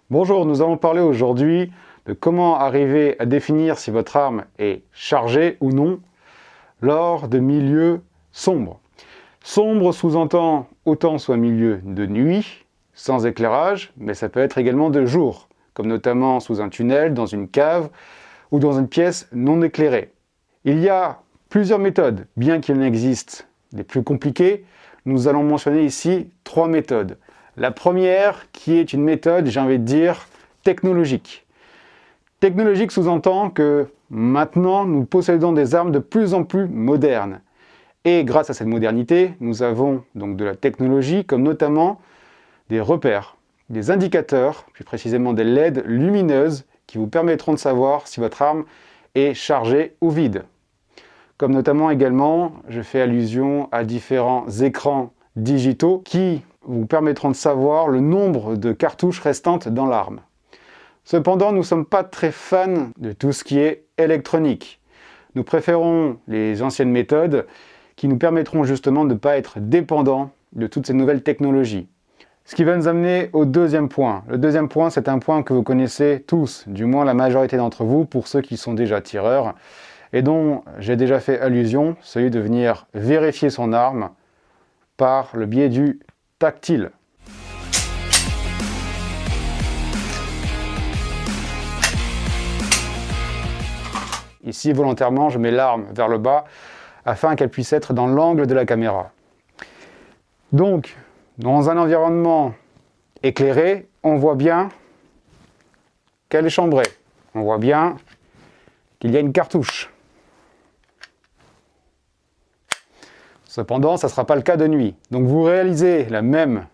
Bonjour, nous allons parler aujourd'hui de comment arriver à définir si votre arme est chargée ou non lors de milieux sombres. Sombre sous-entend autant soit milieu de nuit, sans éclairage, mais ça peut être également de jour, comme notamment sous un tunnel, dans une cave ou dans une pièce non éclairée. Il y a plusieurs méthodes, bien qu'il en existe des plus compliquées. Nous allons mentionner ici 3 méthodes. La première, qui est une méthode, j'ai envie de dire, technologique. Technologique sous-entend que maintenant, nous possédons des armes de plus en plus modernes. Et grâce à cette modernité, nous avons donc de la technologie, comme notamment des repères, des indicateurs, plus précisément des LED lumineuses, qui vous permettront de savoir si votre arme est chargée ou vide. Comme notamment également, je fais allusion à différents écrans digitaux qui vous permettront de savoir le nombre de cartouches restantes dans l'arme. Cependant, nous ne sommes pas très fans de tout ce qui est électronique. Nous préférons les anciennes méthodes qui nous permettront justement de ne pas être dépendants de toutes ces nouvelles technologies. Ce qui va nous amener au deuxième point. Le deuxième point, c'est un point que vous connaissez tous, du moins la majorité d'entre vous, pour ceux qui sont déjà tireurs, et dont j'ai déjà fait allusion, celui de venir vérifier son arme par le biais du tactile. Ici, volontairement, je mets l'arme vers le bas afin qu'elle puisse être dans l'angle de la caméra. Donc, dans un environnement éclairé, on voit bien qu'elle est chambrée. On voit bien qu'il y a une cartouche. Cependant, ça ne sera pas le cas de nuit. Donc vous réalisez la même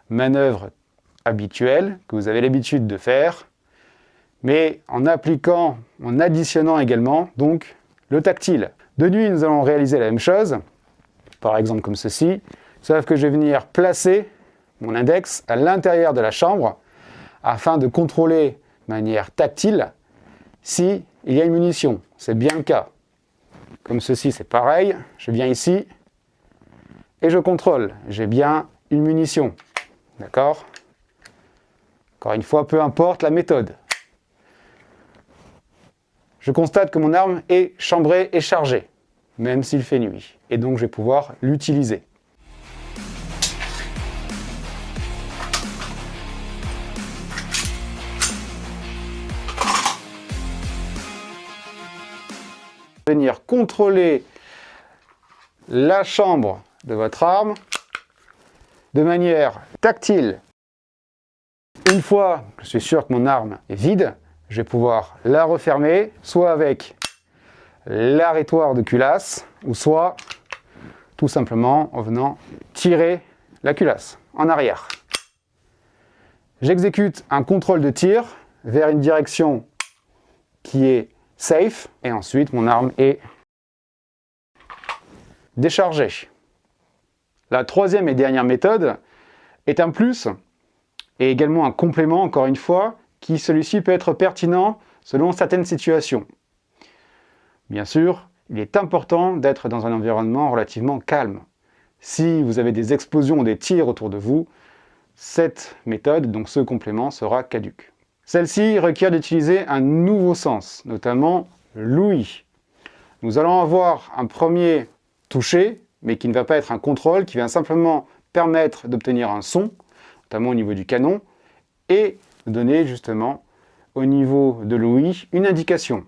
manœuvre habituelle que vous avez l'habitude de faire, mais en additionnant également donc le tactile. De nuit, nous allons réaliser la même chose, par exemple comme ceci, sauf que je vais venir placer mon index à l'intérieur de la chambre afin de contrôler de manière tactile s'il y a une munition. C'est bien le cas. Comme ceci, c'est pareil. Je viens ici et je contrôle. J'ai bien une munition. D'accord ? Encore une fois, peu importe la méthode. Je constate que mon arme est chambrée et chargée, même s'il fait nuit. Et donc, je vais pouvoir l'utiliser. Venir contrôler la chambre de votre arme de manière tactile. Une fois que je suis sûr que mon arme est vide, je vais pouvoir la refermer, soit avec l'arrêtoir de culasse, ou soit tout simplement en venant tirer la culasse en arrière. J'exécute un contrôle de tir vers une direction qui est safe, et ensuite mon arme est déchargée. La troisième et dernière méthode est un plus et également un complément, encore une fois, qui celui-ci peut être pertinent selon certaines situations. Bien sûr, il est important d'être dans un environnement relativement calme. Si vous avez des explosions ou des tirs autour de vous, cette méthode, donc ce complément, sera caduque. Celle-ci requiert d'utiliser un nouveau sens, notamment l'ouïe. Nous allons avoir un premier toucher, mais qui ne va pas être un contrôle, qui va simplement permettre d'obtenir un son, notamment au niveau du canon, et de donner justement au niveau de l'ouïe une indication.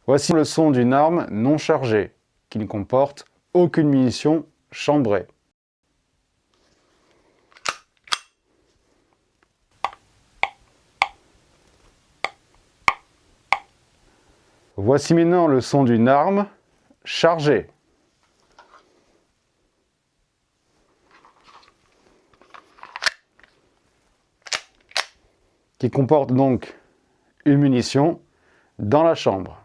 Voici le son d'une arme non chargée, qui ne comporte aucune munition chambrée. Voici maintenant le son d'une arme chargée. Qui comporte donc une munition dans la chambre.